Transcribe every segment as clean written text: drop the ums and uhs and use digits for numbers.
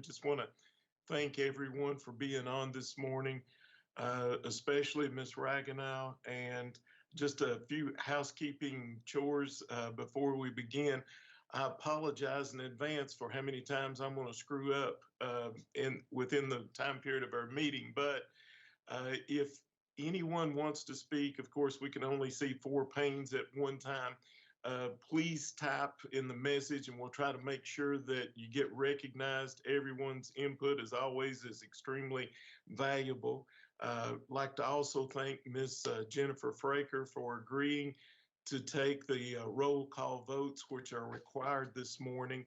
Just want to thank everyone for being on this morning, especially Miss Raganow. And just a few housekeeping chores before we begin. I apologize in advance for how many times I'm going to screw up in within the time period of our meeting. But if anyone wants to speak, of course, we can only see four panes at one time. Please type in the message and we'll try to make sure that you get recognized. Everyone's input, as always, is extremely valuable. Like to also thank Ms. Jennifer Fraker for agreeing to take the roll call votes, which are required this morning.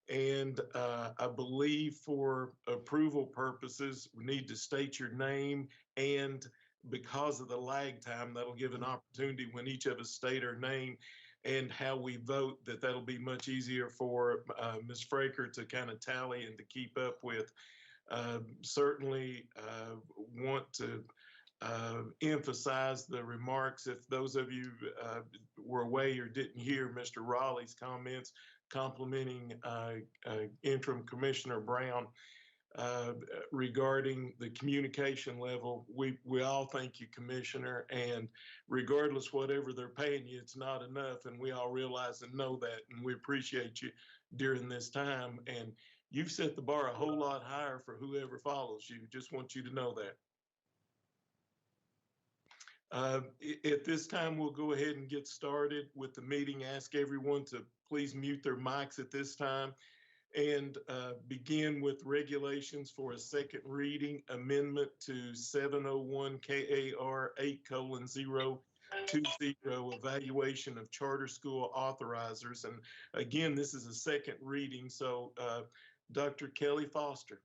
And I believe for approval purposes, we need to state your name, and because of the lag time, that'll give an opportunity when each of us state our name and how we vote, that'll be much easier for Ms. Fraker to kind of tally and to keep up with. Certainly want to emphasize the remarks. If those of you were away or didn't hear Mr. Raleigh's comments complimenting Interim Commissioner Brown regarding the communication level, we all thank you, Commissioner, and regardless whatever they're paying you, it's not enough, and we all realize and know that, and we appreciate you during this time, and you've set the bar a whole lot higher for whoever follows you. Just want you to know that. At this time, we'll go ahead and get started with the meeting. Ask everyone to please mute their mics at this time and begin with regulations for a second reading amendment to 701 KAR 8:020 evaluation of charter school authorizers. And again, this is a second reading. So Dr. Kelly Foster.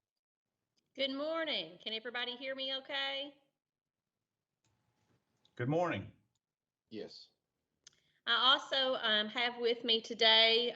Good morning. Can everybody hear me okay? Good morning. Yes. I also have with me today,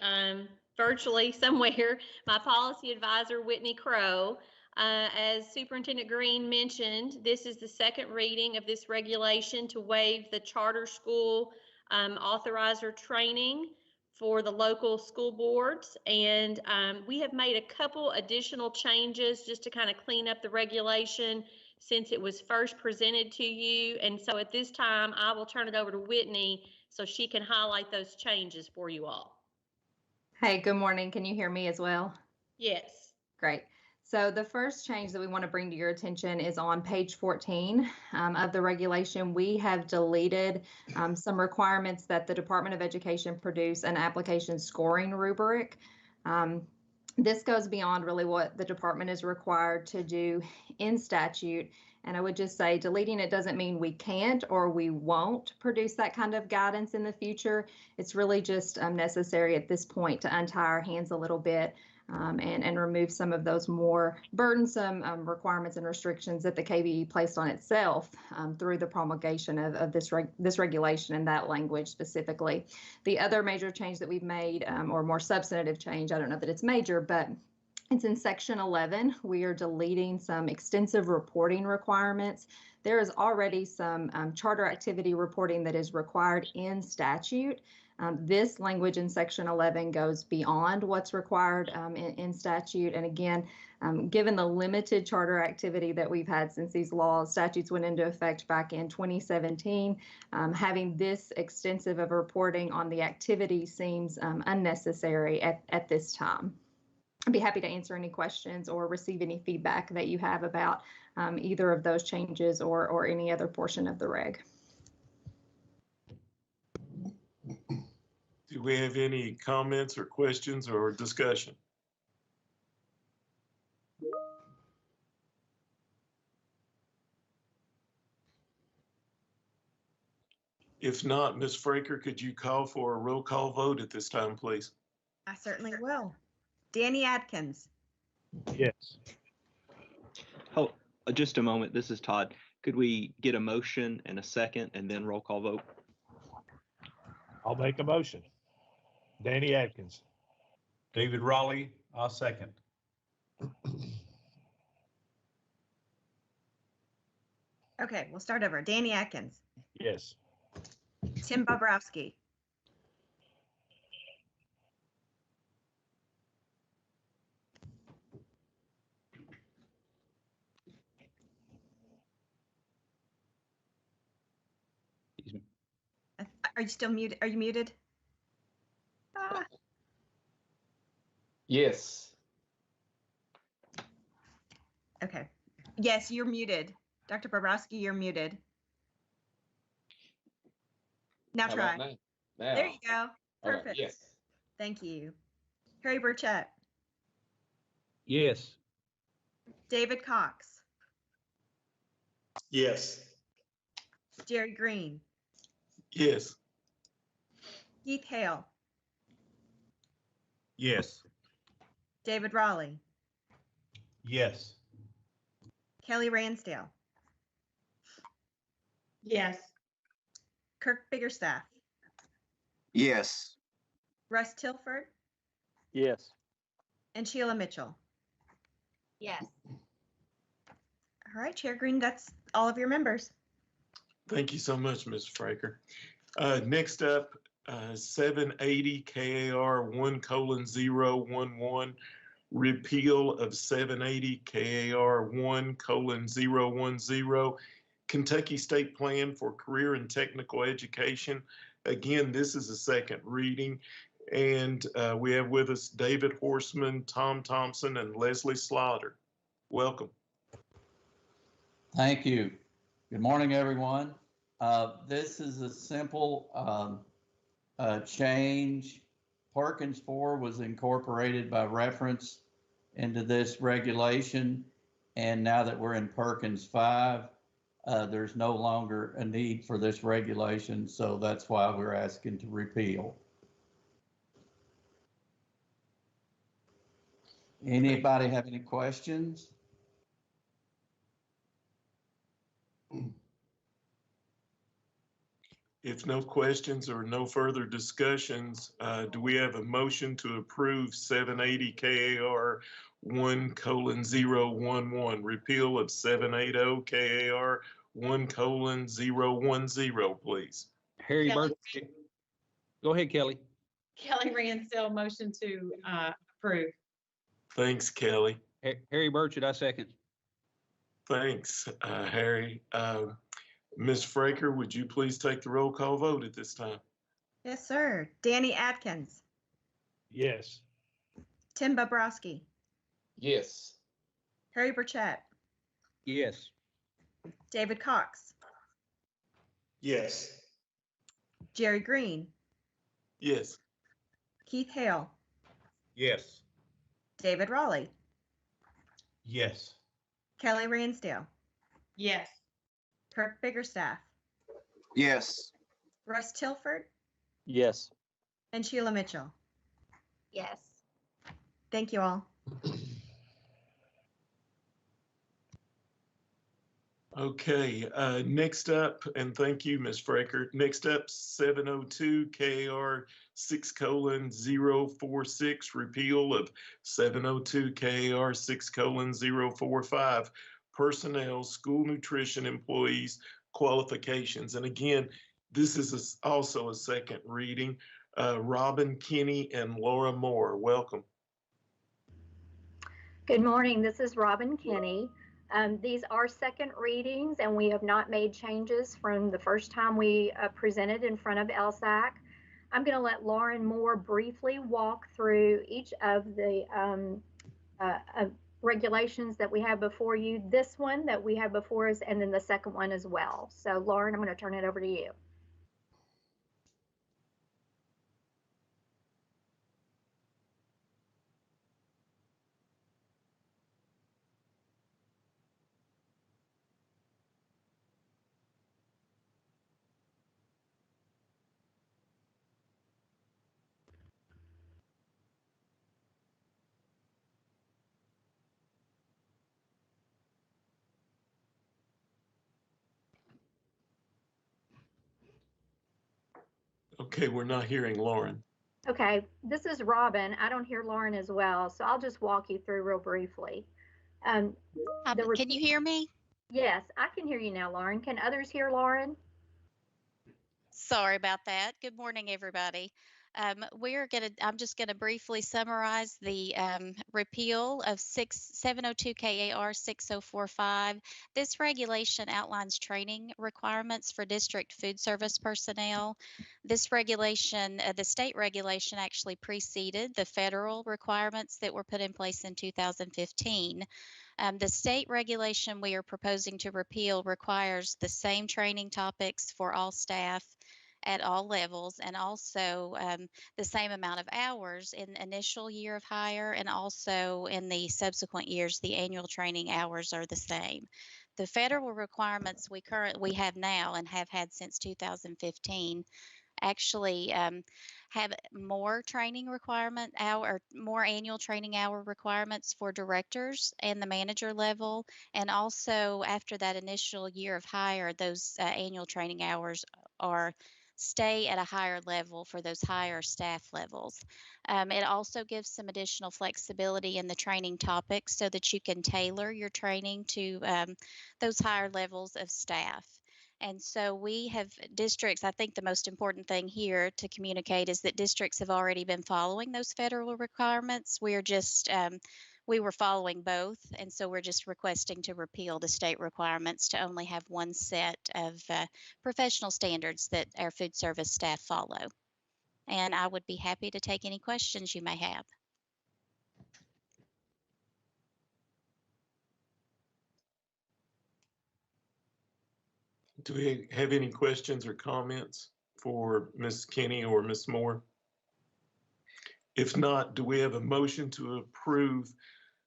virtually somewhere, my policy advisor, Whitney Crow. As Superintendent Green mentioned, this is the second reading of this regulation to waive the charter school authorizer training for the local school boards. And we have made a couple additional changes just to kind of clean up the regulation since it was first presented to you. And so at this time, I will turn it over to Whitney so she can highlight those changes for you all. Hey, good morning. Can you hear me as well? Yes. Great. So the first change that we want to bring to your attention is on page 14 of the regulation. We have deleted some requirements that the Department of Education produce an application scoring rubric. This goes beyond really what the department is required to do in statute. And I would just say deleting it doesn't mean we can't or we won't produce that kind of guidance in the future. It's really just necessary at this point to untie our hands a little bit and remove some of those more burdensome requirements and restrictions that the KBE placed on itself through the promulgation of this regulation and that language specifically. The other major change that we've made, or more substantive change, I don't know that it's major, but it's in section 11. We are deleting some extensive reporting requirements. There is already some charter activity reporting that is required in statute. This language in section 11 goes beyond what's required in statute. And again, given the limited charter activity that we've had since these statutes went into effect back in 2017, having this extensive of reporting on the activity seems unnecessary at this time. I'd be happy to answer any questions or receive any feedback that you have about either of those changes or any other portion of the reg. Do we have any comments or questions or discussion? If not, Ms. Fraker, could you call for a roll call vote at this time, please? I certainly will. Danny Adkins. Yes. Oh, just a moment. This is Todd. Could we get a motion and a second and then roll call vote? I'll make a motion. Danny Adkins. David Raleigh, I'll second. Okay, we'll start over. Danny Atkins, Yes. Tim Bobrowski, Are you still muted? Are you muted? Ah, Yes. okay. Yes, you're muted. Dr. Bobrowski, you're muted. Now How try. about now? Now. There you go. Okay, Perfect. yes. Thank you. Harry Burchett, Yes. David Cox, Yes. Jerry Green, Yes. Keith Hale, Yes. David Raleigh, Yes. Kelly Ransdale, Yes. Kirk Biggerstaff, Yes. Russ Tilford, Yes. and Sheila Mitchell. Yes. All right, Chair Green, that's all of your members. Thank you so much, Ms. Fraker. Next up, 780 KAR 1:011, repeal of 780 KAR 1:010, Kentucky State Plan for Career and Technical Education. Again, this is a second reading, and we have with us David Horseman, Tom Thompson, and Leslie Slaughter. Welcome. Thank you. Good morning, everyone. This is a simple change. Perkins 4 was incorporated by reference into this regulation. And now that we're in Perkins 5, there's no longer a need for this regulation. So that's why we're asking to repeal. Anybody have any questions? If no questions or no further discussions, do we have a motion to approve 780 KAR 1:011, repeal of 780 KAR 1:010, please? Harry Kelly. Birch. Go ahead, Kelly. Kelly Ransdale, motion to approve. Thanks, Kelly. Harry Burchett, I second. Thanks, Harry. Ms. Fraker, would you please take the roll call vote at this time? Yes, sir. Danny Adkins, Yes. Tim Bobrowski, Yes. Harry Burchett, Yes. David Cox, Yes. Jerry Green, Yes. Keith Hale, Yes. David Raleigh, Yes. Kelly Ransdale, Yes. Kirk Biggerstaff, Yes. Russ Tilford, Yes. and Sheila Mitchell. Yes. Thank you all. Okay, next up, and thank you, Ms. Fraker. Next up, 702 KAR 6:046, repeal of 702 KAR 6:045, personnel, school nutrition employees, qualifications. And again, this is also a second reading. Robin Kinney and Laura Moore, welcome. Good morning. This is Robin Kinney. These are second readings, and we have not made changes from the first time we presented in front of LSAC. I'm going to let Lauren Moore briefly walk through each of the regulations that we have before you, this one that we have before us, and then the second one as well. So Lauren, I'm going to turn it over to you. Okay, we're not hearing Lauren. Okay, this is Robin. I don't hear Lauren as well, so I'll just walk you through real briefly. Can you hear me? Yes, I can hear you now, Lauren. Can others hear Lauren? Sorry about that. Good morning, everybody. I'm just gonna briefly summarize the repeal of 702 KAR 6045. This regulation outlines training requirements for district food service personnel. This regulation, the state regulation actually preceded the federal requirements that were put in place in 2015. The state regulation we are proposing to repeal requires the same training topics for all staff at all levels, and also the same amount of hours in the initial year of hire, and also in the subsequent years, the annual training hours are the same. The federal requirements we have now and have had since 2015 actually have more training requirement hour, more annual training hour requirements for directors and the manager level. And also after that initial year of hire, those annual training hours are stay at a higher level for those higher staff levels. It also gives some additional flexibility in the training topics so that you can tailor your training to those higher levels of staff. And so we have districts, I think the most important thing here to communicate is that districts have already been following those federal requirements. We were following both, and so we're just requesting to repeal the state requirements to only have one set of professional standards that our food service staff follow. And I would be happy to take any questions you may have. Do we have any questions or comments for Ms. Kinney or Ms. Moore? If not, do we have a motion to approve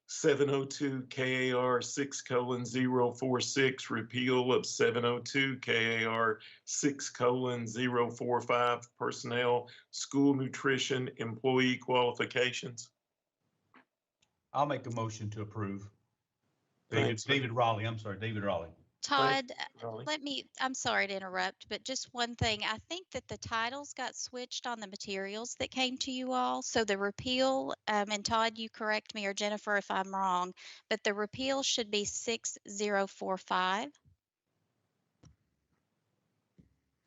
702 KAR 6:046 repeal of 702 KAR 6:045 personnel school nutrition employee qualifications? I'll make a motion to approve. Thanks. David Raleigh, I'm sorry, David Raleigh. Todd, Raleigh. I'm sorry to interrupt, but just one thing. I think that the titles got switched on the materials that came to you all. So the repeal, and Todd, you correct me, or Jennifer if I'm wrong, but the repeal should be 6045.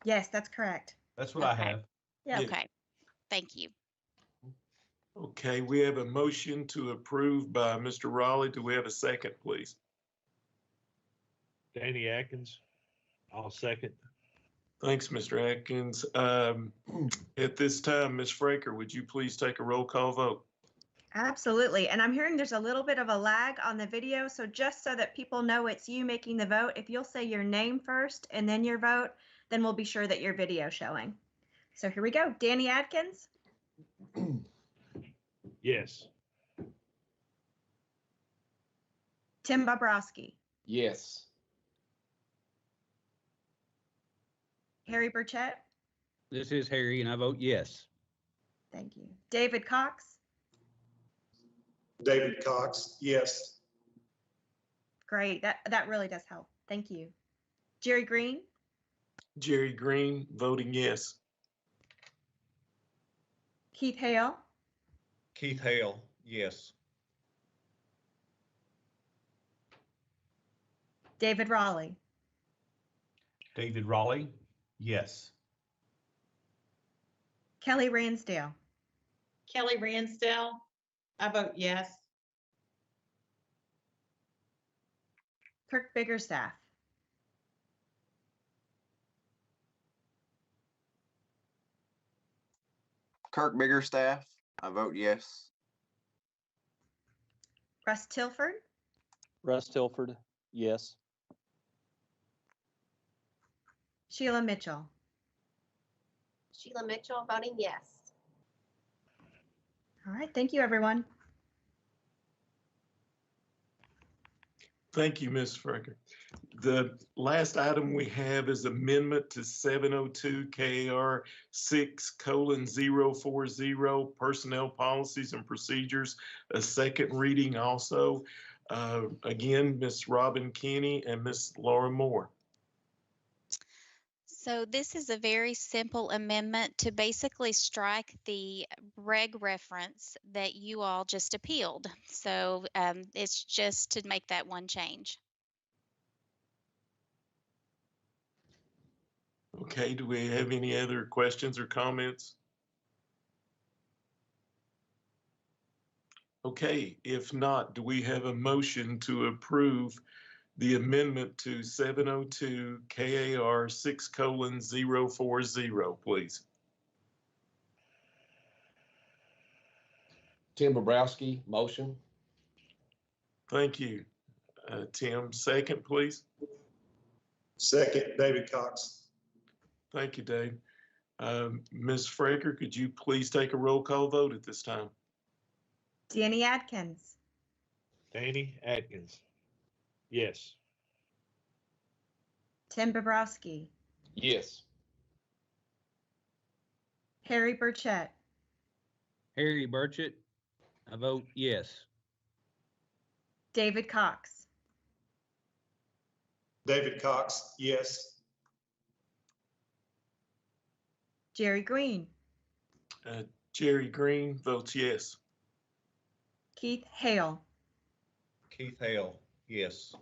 Yes, that's correct. That's what I Okay. have. Yeah. Okay, thank you. Okay, we have a motion to approve by Mr. Raleigh. Do we have a second, please? Danny Atkins. I'll second. Thanks, Mr. Atkins. At this time, Ms. Fraker, would you please take a roll call vote? Absolutely. And I'm hearing there's a little bit of a lag on the video. So just so that people know it's you making the vote, if you'll say your name first and then your vote, then we'll be sure that your video showing. So here we go. Danny Adkins, Yes. Tim Bobrowski, Yes. Harry Burchett. This is Harry, and I vote yes. Thank you. David Cox, David Cox, yes. great. That really does help. Thank you. Jerry Green, Jerry Green, voting yes. Keith Hale, Keith Hale, yes. David Raleigh, David Raleigh, yes. Kelly Ransdale, Kelly Ransdale, I vote yes. Kirk Biggerstaff, Kirk Biggerstaff, I vote yes. Russ Tilford, Russ Tilford, yes. Sheila Mitchell. Sheila Mitchell, voting yes. All right. Thank you, everyone. Thank you, Ms. Fraker. The last item we have is amendment to 702 KAR 6:040 personnel policies and procedures, a second reading also. Again, Ms. Robin Kinney and Ms. Laura Moore. So this is a very simple amendment to basically strike the reg reference that you all just appealed. So it's just to make that one change. Okay, do we have any other questions or comments? Okay, if not, do we have a motion to approve the amendment to 702 KAR 6:040, please? Tim Bobrowski, motion. Thank you. Tim, second, please. Second, David Cox. Thank you, Dave. Ms. Fraker, could you please take a roll call vote at this time? Danny Adkins, Danny Atkins. Yes. Tim Bobrowski, Yes. Harry Burchett, Harry Burchett. I vote yes. David Cox, David Cox, yes. Jerry Green, Jerry Green votes yes. Keith Hale, Keith Hale, yes.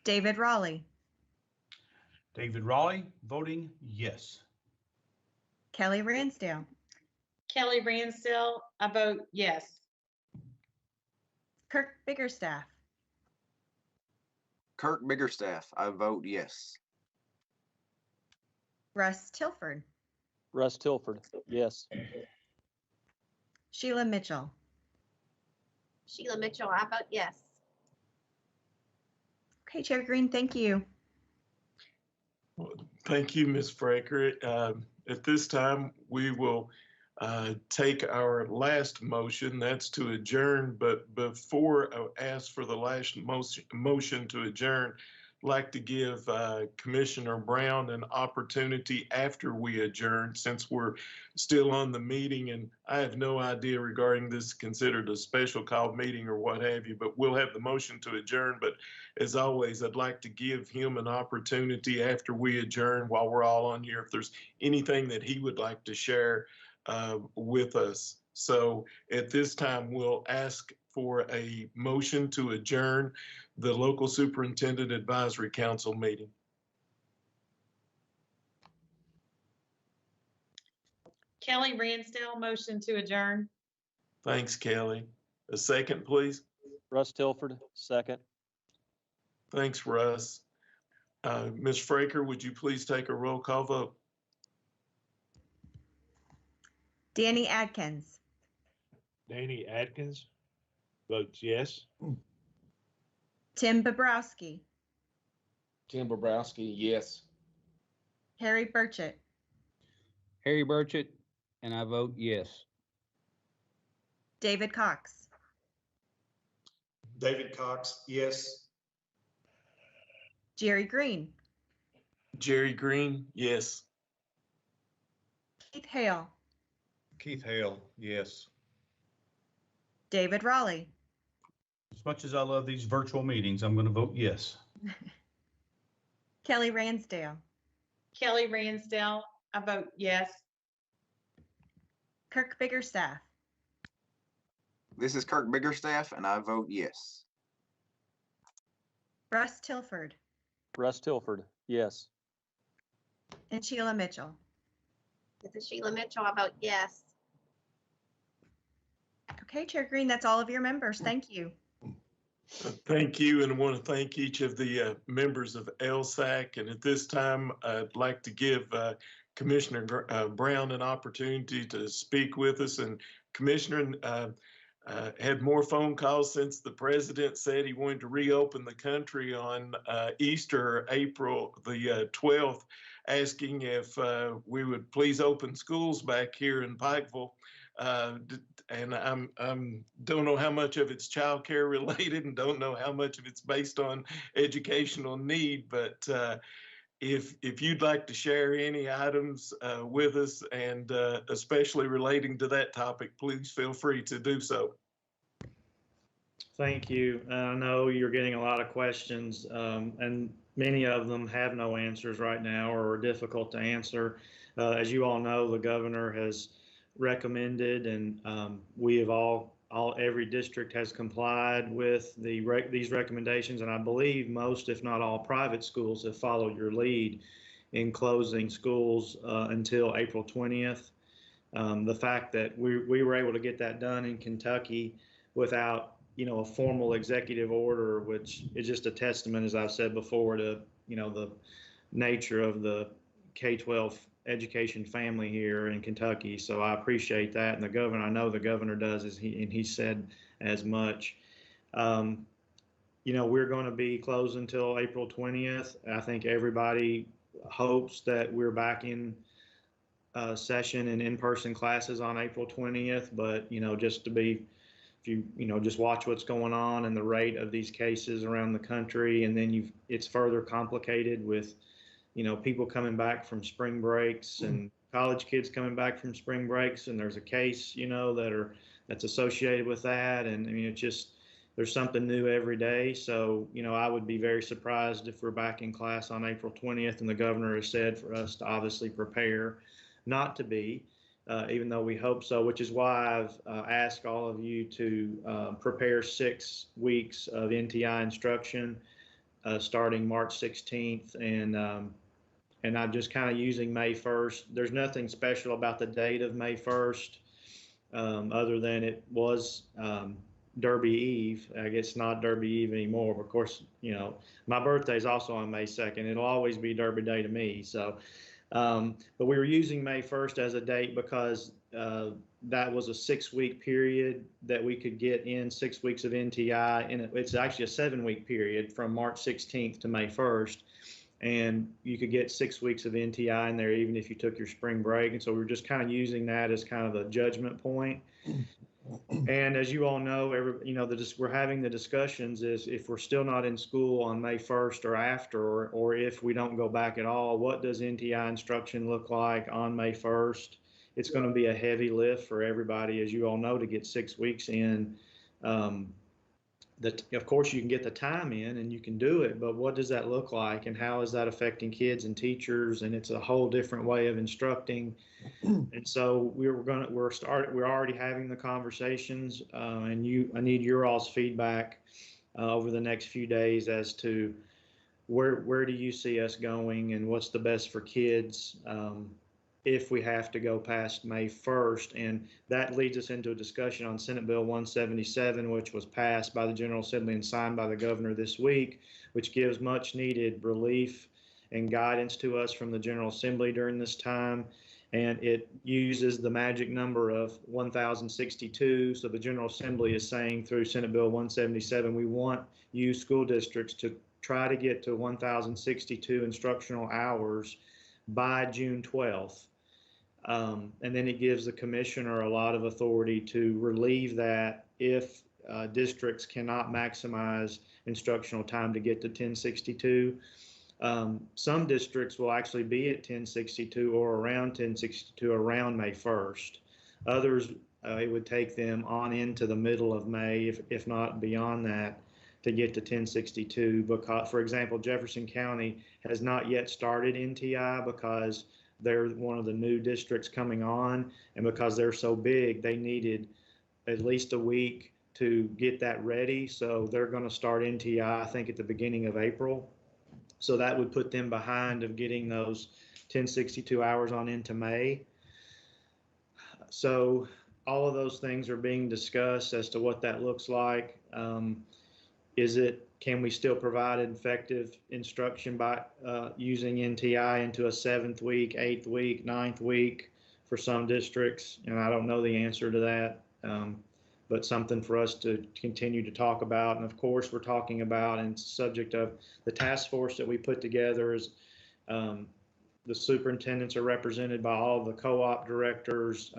David Raleigh, David Raleigh, voting yes. Kelly Ransdale, Kelly Ransdale, I vote yes. Kirk Biggerstaff, Kirk Biggerstaff, I vote yes. Russ Tilford, Russ Tilford, yes. Sheila Mitchell, Sheila Mitchell, I vote yes. Okay, Chair Green, thank you. Well, thank you, Ms. Fraker. At this time, we will take our last motion, that's to adjourn. But before I ask for the last motion to adjourn, I'd like to give Commissioner Brown an opportunity after we adjourn, since we're still on the meeting, and I have no idea regarding this considered a special call meeting or what have you, but we'll have the motion to adjourn. But as always, I'd like to give him an opportunity after we adjourn, while we're all on here, if there's anything that he would like to share with us. So at this time, we'll ask for a motion to adjourn the Local Superintendent Advisory Council meeting. Kelly Ransdale, motion to adjourn. Thanks, Kelly. A second, please. Russ Tilford, second. Thanks, Russ. Ms. Fraker, would you please take a roll call vote? Danny Adkins, Danny Atkins votes yes. Tim Bobrowski, Tim Bobrowski, yes. Harry Burchett, Harry Burchett, and I vote yes. David Cox, David Cox, yes. Jerry Green, Jerry Green, yes. Keith Hale, Keith Hale, yes. David Raleigh, As much as I love these virtual meetings, I'm going to vote yes. Kelly Ransdale, Kelly Ransdale, I vote yes. Kirk Biggerstaff, This is Kirk Biggerstaff, and I vote yes. Russ Tilford, Russ Tilford, yes. and Sheila Mitchell. This is Sheila Mitchell, I vote yes. Okay, Chair Green, that's all of your members. Thank you. Thank you, and I want to thank each of the members of LSAC. And at this time, I'd like to give Commissioner Brown an opportunity to speak with us. And Commissioner, had more phone calls since the president said he wanted to reopen the country on Easter, April the 12th, asking if we would please open schools back here in Pikeville. And I'm don't know how much of it's child care related, and don't know how much of it's based on educational need. But if you'd like to share any items with us, and especially relating to that topic, please feel free to do so. Thank you. I know you're getting a lot of questions, and many of them have no answers right now or are difficult to answer. As you all know, the governor has recommended, and we have every district has complied with these recommendations, and I believe most, if not all, private schools have followed your lead in closing schools until April 20th. The fact that we were able to get that done in Kentucky without, a formal executive order, which is just a testament, as I've said before, to, the nature of the K-12 education family here in Kentucky. So I appreciate that. And I know the governor does, and he said as much. We're going to be closed until April 20th. I think everybody hopes that we're back in session and in-person classes on April 20th. But, just to be, if you just watch what's going on and the rate of these cases around the country, and then it's further complicated with, people coming back from spring breaks and college kids coming back from spring breaks, and there's a case, that's associated with that. And I mean, it's just, there's something new every day. So, I would be very surprised if we're back in class on April 20th, and the governor has said for us to obviously prepare not to be, even though we hope so, which is why I've asked all of you to prepare 6 weeks of NTI instruction starting March 16th. And I'm just kind of using May 1st. There's nothing special about the date of May 1st other than it was Derby Eve. I guess it's not Derby Eve anymore. But of course, my birthday is also on May 2nd. It'll always be Derby Day to me. So, but we were using May 1st as a date because that was a 6-week period that we could get in 6 weeks of NTI. And it's actually a 7-week period from March 16th to May 1st. And you could get 6 weeks of NTI in there even if you took your spring break. And so we're just kind of using that as kind of a judgment point. And as you all know, we're having the discussions is if we're still not in school on May 1st or after, or if we don't go back at all, what does NTI instruction look like on May 1st? It's going to be a heavy lift for everybody, as you all know, to get 6 weeks in. Of course, you can get the time in and you can do it, but what does that look like, and how is that affecting kids and teachers? And it's a whole different way of instructing. And so we're already having the conversations, and I need your all's feedback over the next few days as to where do you see us going and what's the best for kids if we have to go past May 1st. And that leads us into a discussion on Senate Bill 177, which was passed by the General Assembly and signed by the governor this week, which gives much needed relief and guidance to us from the General Assembly during this time. And it uses the magic number of 1,062. So the General Assembly is saying through Senate Bill 177, we want you school districts to try to get to 1,062 instructional hours by June 12th. And then it gives the commissioner a lot of authority to relieve that if districts cannot maximize instructional time to get to 1062. Some districts will actually be at 1062 or around 1062 around May 1st. Others, it would take them on into the middle of May, if not beyond that, to get to 1062. Because, for example, Jefferson County has not yet started NTI because they're one of the new districts coming on, and because they're so big, they needed at least a week to get that ready. So they're going to start NTI, I think, at the beginning of April. So that would put them behind of getting those 1062 hours on into May. So all of those things are being discussed as to what that looks like. Can we still provide effective instruction by using NTI into a 7th week, 8th week, 9th week for some districts? And I don't know the answer to that, but something for us to continue to talk about. And of course, we're talking about, and subject of the task force that we put together is the superintendents are represented by all the co-op directors,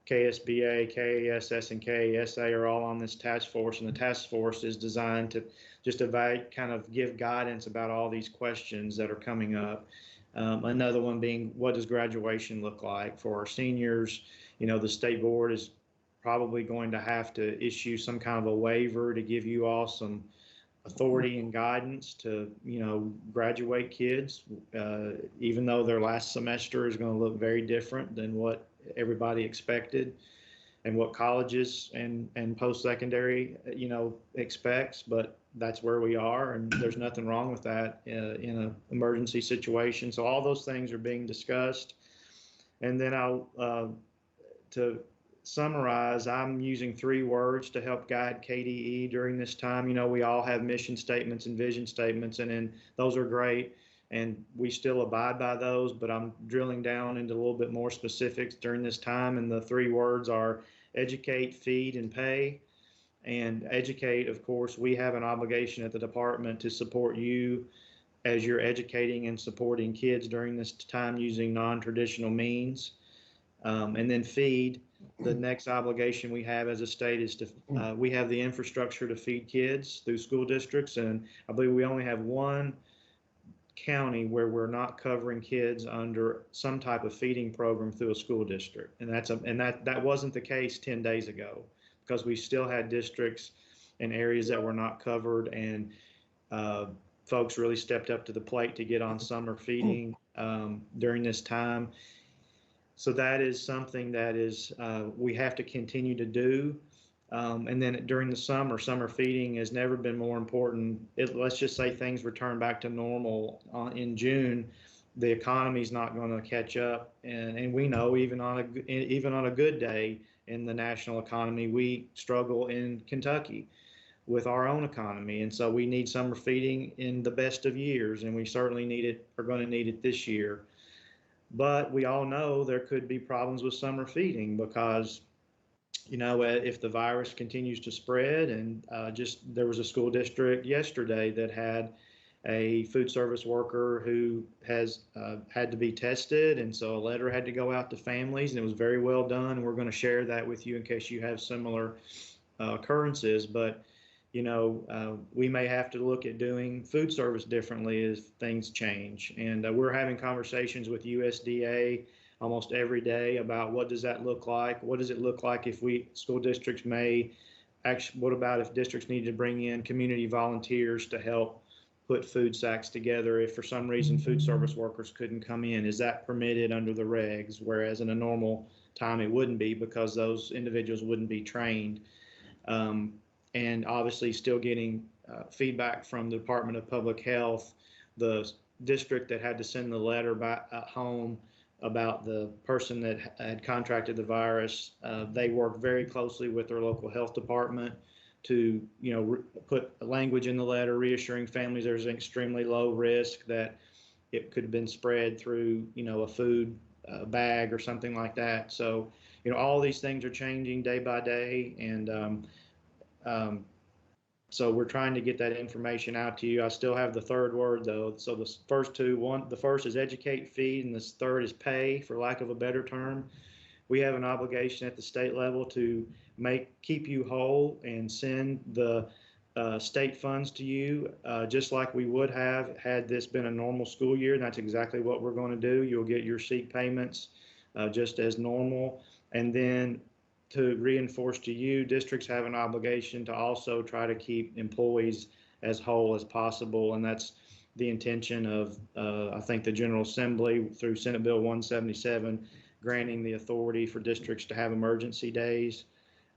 KSBA, KSS, and KSA are all on this task force, and the task force is designed to just kind of give guidance about all these questions that are coming up. Another one being, what does graduation look like for our seniors? The state board is probably going to have to issue some kind of a waiver to give you all some authority and guidance to, graduate kids, even though their last semester is going to look very different than what everybody expected and what colleges and post-secondary, expects. But that's where we are, and there's nothing wrong with that in an emergency situation. So all those things are being discussed. And then to summarize, I'm using 3 words to help guide KDE during this time. You know, we all have mission statements and vision statements, and those are great, and we still abide by those, but I'm drilling down into a little bit more specifics during this time, and the 3 words are educate, feed, and pay. And educate, of course, we have an obligation at the department to support you as you're educating and supporting kids during this time using non-traditional means. And then feed, the next obligation we have as a state is to, we have the infrastructure to feed kids through school districts. And I believe we only have 1 county where we're not covering kids under some type of feeding program through a school district. And that wasn't the case 10 days ago, because we still had districts and areas that were not covered, and folks really stepped up to the plate to get on summer feeding during this time. So that is something that is we have to continue to do. And then during the summer feeding has never been more important. Let's just say things return back to normal in June, the economy is not going to catch up, and we know even on a good day in the national economy, we struggle in Kentucky with our own economy, and so we need summer feeding in the best of years, and we certainly are going to need it this year. But we all know there could be problems with summer feeding because, you know, if the virus continues to spread, and there was a school district yesterday that had a food service worker who has had to be tested, and so a letter had to go out to families, and it was very well done. And we're going to share that with you in case you have similar occurrences. But you know, we may have to look at doing food service differently as things change. And we're having conversations with USDA almost every day about what does that look like? What does it look like if school districts may actually, what about if districts need to bring in community volunteers to help put food sacks together if for some reason food service workers couldn't come in? Is that permitted under the regs? Whereas in a normal time it wouldn't be, because those individuals wouldn't be trained. And obviously still getting feedback from the Department of Public Health. The district that had to send the letter back home about the person that had contracted the virus, they worked very closely with their local health department to, you know, put language in the letter reassuring families there's an extremely low risk that it could have been spread through, you know, a food bag or something like that. So, you know, all these things are changing day by day, and so we're trying to get that information out to you. I still have the 3rd word though. So the first two, the first is educate, feed, and the 3rd is pay, for lack of a better term. We have an obligation at the state level to keep you whole and send the state funds to you, just like we would have had this been a normal school year. And that's exactly what we're going to do. You'll get your SEEK payments just as normal. And then to reinforce to you, districts have an obligation to also try to keep employees as whole as possible. And that's the intention of, I think, the General Assembly through Senate Bill 177, granting the authority for districts to have emergency days.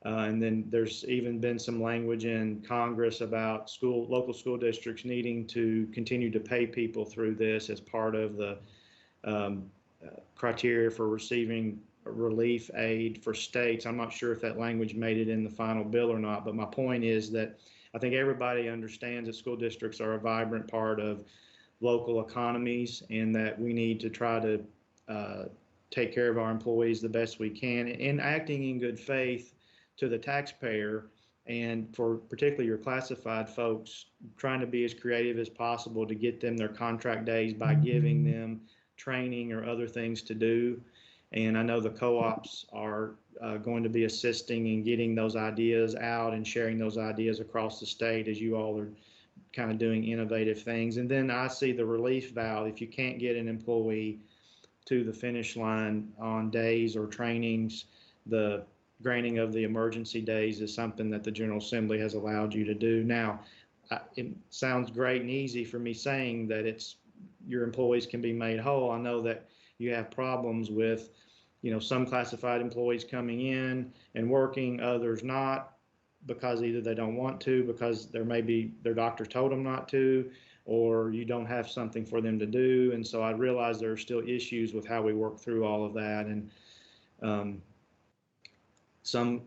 And then there's even been some language in Congress about local school districts needing to continue to pay people through this as part of the criteria for receiving relief aid for states. I'm not sure if that language made it in the final bill or not, but my point is that I think everybody understands that school districts are a vibrant part of local economies, and that we need to try to take care of our employees the best we can, and acting in good faith to the taxpayer, and for particularly your classified folks, trying to be as creative as possible to get them their contract days by giving them training or other things to do. And I know the co-ops are going to be assisting in getting those ideas out and sharing those ideas across the state as you all are kind of doing innovative things. And then I see the relief valve. If you can't get an employee to the finish line on days or trainings, the granting of the emergency days is something that the General Assembly has allowed you to do. Now, it sounds great and easy for me saying that your employees can be made whole. I know that you have problems with, you know, some classified employees coming in and working, others not, because either they don't want to, because there may be their doctor told them not to, or you don't have something for them to do. And so I realize there are still issues with how we work through all of that. And some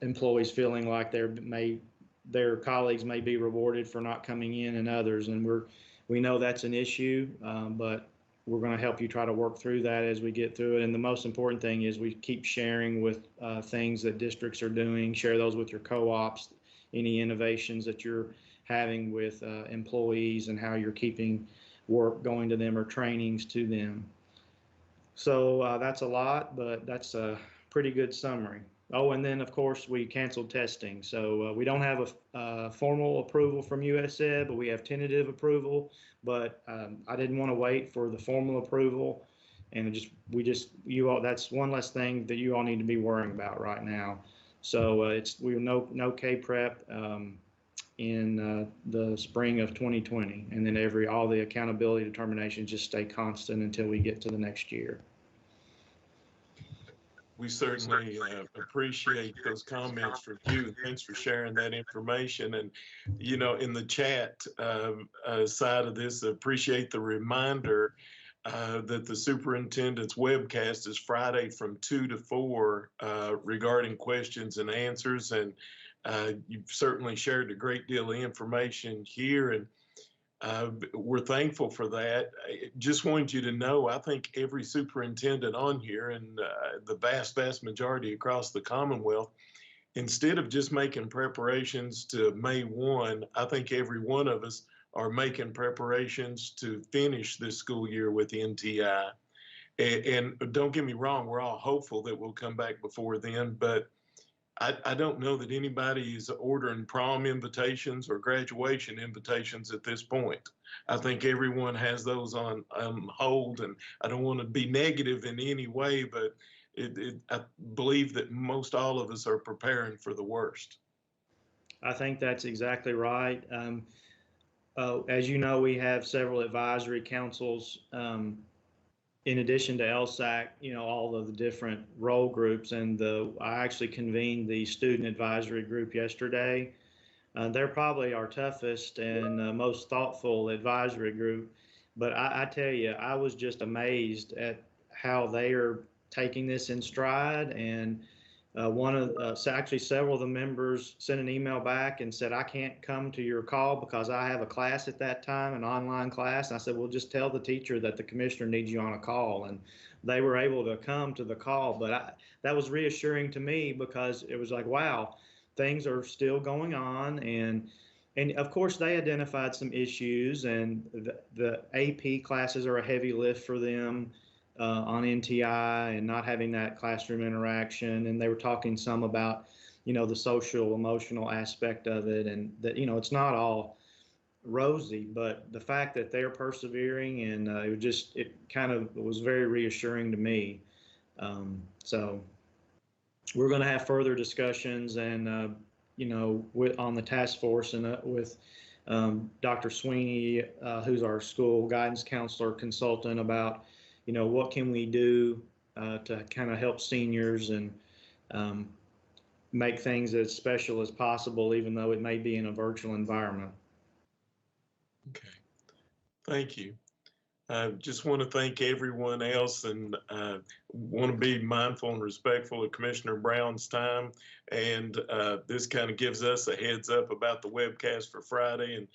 employees feeling like their colleagues may be rewarded for not coming in and others. And we know that's an issue, but we're going to help you try to work through that as we get through it. And the most important thing is we keep sharing with things that districts are doing, share those with your co-ops, any innovations that you're having with employees and how you're keeping work going to them or trainings to them. So that's a lot, but that's a pretty good summary. Oh, and then of course we canceled testing. So we don't have a formal approval from USAID, but we have tentative approval. But I didn't want to wait for the formal approval, and you all, that's one less thing that you all need to be worrying about right now. So we no K-Prep in the spring of 2020, and then all the accountability determinations just stay constant until we get to the next year. We certainly appreciate those comments from you, and thanks for sharing that information. And, you know, in the chat side of this, appreciate the reminder that the superintendent's webcast is Friday from 2 to 4 regarding questions and answers. And you've certainly shared a great deal of information here, and we're thankful for that. I just wanted you to know, I think every superintendent on here, and the vast majority across the Commonwealth, instead of just making preparations to May 1, I think every one of us are making preparations to finish this school year with NTI. And don't get me wrong, we're all hopeful that we'll come back before then, but I don't know that anybody is ordering prom invitations or graduation invitations at this point. I think everyone has those on hold, and I don't want to be negative in any way, but I believe that most all of us are preparing for the worst. I think that's exactly right. As you know, we have several advisory councils in addition to LSAC, you know, all of the different role groups, and I actually convened the student advisory group yesterday. They're probably our toughest and most thoughtful advisory group, but I tell you, I was just amazed at how they are taking this in stride. And actually several of the members sent an email back and said, I can't come to your call because I have a class at that time, an online class. And I said, well, just tell the teacher that the commissioner needs you on a call. And they were able to come to the call. But that was reassuring to me, because it was like, wow, things are still going on. And of course, they identified some issues, and the AP classes are a heavy lift for them. On NTI, and not having that classroom interaction. And they were talking some about, you know, the social, emotional aspect of it, and that, you know, it's not all rosy, but the fact that they're persevering, and it kind of was very reassuring to me. So we're going to have further discussions, and, you know, on the task force, and with Dr. Sweeney, who's our school guidance counselor consultant, about, you know, what can we do to kind of help seniors and make things as special as possible, even though it may be in a virtual environment. Okay, thank you. I just want to thank everyone else, and want to be mindful and respectful of Commissioner Brown's time. And this kind of gives us a heads up about the webcast for Friday. And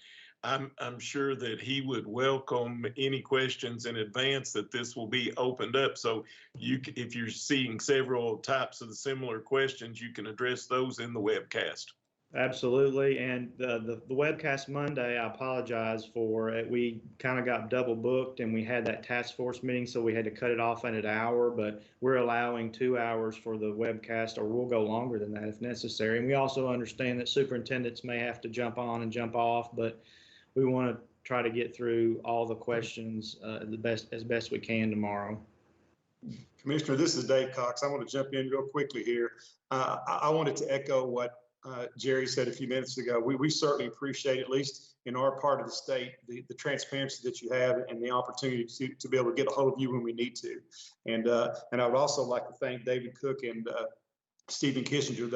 I'm sure that he would welcome any questions in advance, that this will be opened up. So if you're seeing several types of similar questions, you can address those in the webcast. Absolutely. And the webcast Monday, I apologize for it. We kind of got double booked, and we had that task force meeting, so we had to cut it off at an hour, but we're allowing 2 hours for the webcast, or we'll go longer than that if necessary. And we also understand that superintendents may have to jump on and jump off, but we want to try to get through all the questions as best we can tomorrow. Commissioner, this is Dave Cox. I want to jump in real quickly here. I wanted to echo what Jerry said a few minutes ago. We certainly appreciate, at least in our part of the state, the transparency that you have, and the opportunity to be able to get a hold of you when we need to. And I would also like to thank David Cook and Stephen Kissinger.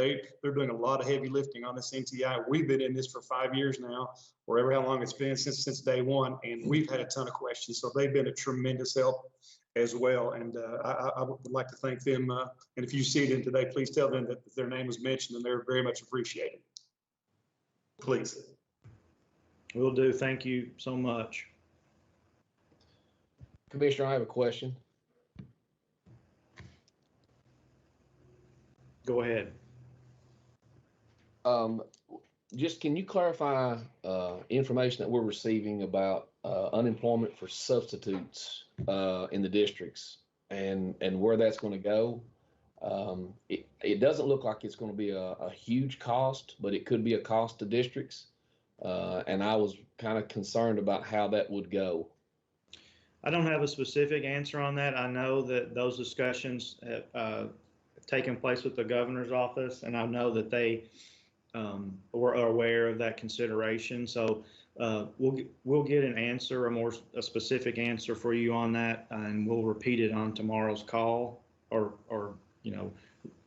They're doing a lot of heavy lifting on this NTI. We've been in this for 5 years now, wherever how long it's been, since day one, and we've had a ton of questions. So they've been a tremendous help. as well. And I would like to thank them. And if you see them today, please tell them that their name was mentioned and they're very much appreciated. Please. Will do. Thank you so much. Commissioner, I have a question. Go ahead. Just can you clarify information that we're receiving about unemployment for substitutes in the districts and where that's going to go? It doesn't look like it's going to be a huge cost, but it could be a cost to districts. And I was kind of concerned about how that would go. I don't have a specific answer on that. I know that those discussions have taken place with the governor's office, and I know that they were aware of that consideration. So we'll get an answer, a specific answer for you on that, and we'll repeat it on tomorrow's call, or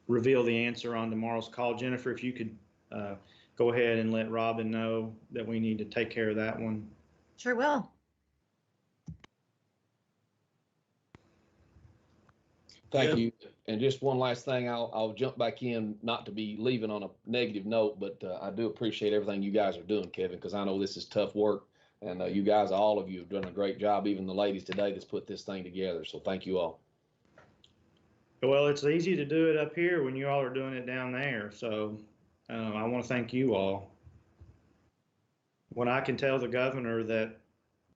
reveal the answer on tomorrow's call. Jennifer, if you could go ahead and let Robin know that we need to take care of that one. Sure will. Thank you. And just one last thing, I'll jump back in, not to be leaving on a negative note, but I do appreciate everything you guys are doing, Kevin, because I know this is tough work, and you guys, all of you, have done a great job, even the ladies today that's put this thing together. So thank you all. Well, it's easy to do it up here when you all are doing it down there. So I want to thank you all. When I can tell the governor that,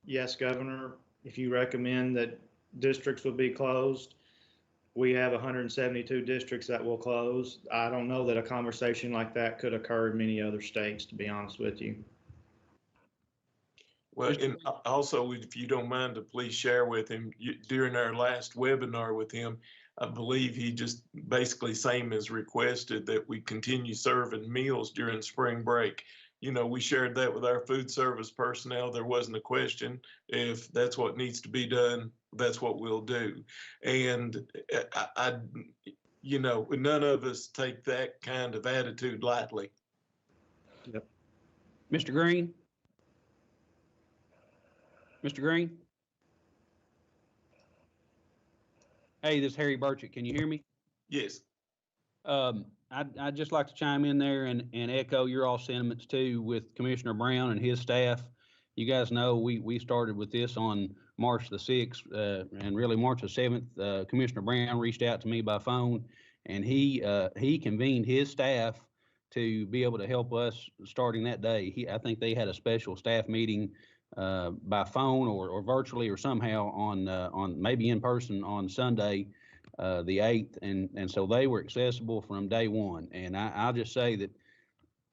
yes, Governor, if you recommend that districts will be closed, we have 172 districts that will close. I don't know that a conversation like that could occur in many other states, to be honest with you. Well, and also, if you don't mind, to please share with him, during our last webinar with him, I believe he just basically same as requested that we continue serving meals during spring break. You know, we shared that with our food service personnel. There wasn't a question. If that's what needs to be done, that's what we'll do. And none of us take that kind of attitude lightly. Yep. Mr. Green? Mr. Green? Hey, this is Harry Burchett. Can you hear me? Yes. I'd just like to chime in there and echo your all sentiments too with Commissioner Brown and his staff. You guys know we started with this on March the 6th and really March the 7th. Commissioner Brown reached out to me by phone, and he convened his staff to be able to help us starting that day. I think they had a special staff meeting by phone or virtually or somehow on maybe in person on Sunday, the 8th, and so they were accessible from day one. And I'll just say that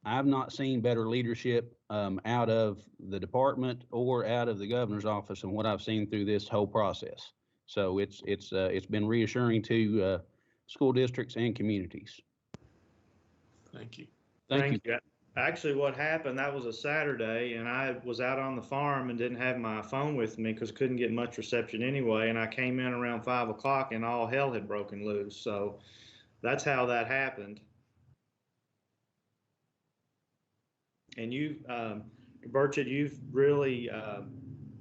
I've not seen better leadership out of the department or out of the governor's office than what I've seen through this whole process. So it's been reassuring to school districts and communities. Thank you. Thank you. Actually, what happened, that was a Saturday, and I was out on the farm and didn't have my phone with me because couldn't get much reception anyway. And I came in around 5 o'clock and all hell had broken loose. So that's how that happened. And you, Burchett, you've really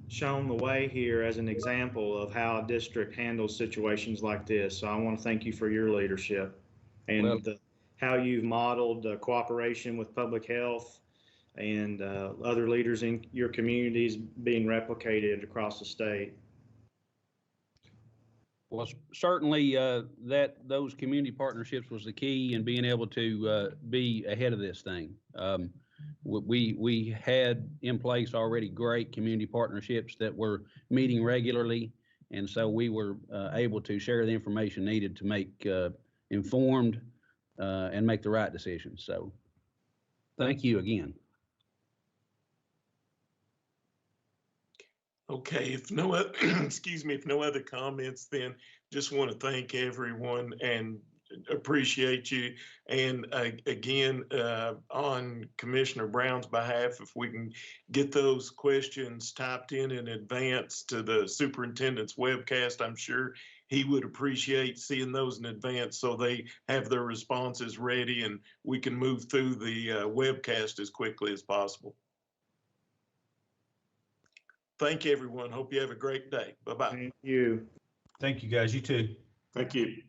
shown the way here as an example of how a district handles situations like this. So I want to thank you for your leadership and how you've modeled cooperation with public health and other leaders in your communities being replicated across the state. Well, certainly those community partnerships was the key in being able to be ahead of this thing. We had in place already great community partnerships that were meeting regularly, and so we were able to share the information needed to make informed and make the right decisions. So thank you again. Okay, if no other, excuse me, if no other comments, then just want to thank everyone and appreciate you. And again, on Commissioner Brown's behalf, if we can get those questions typed in advance to the superintendent's webcast, I'm sure he would appreciate seeing those in advance so they have their responses ready and we can move through the webcast as quickly as possible. Thank you, everyone. Hope you have a great day. Bye-bye. Thank you. Thank you, guys. You too. Thank you.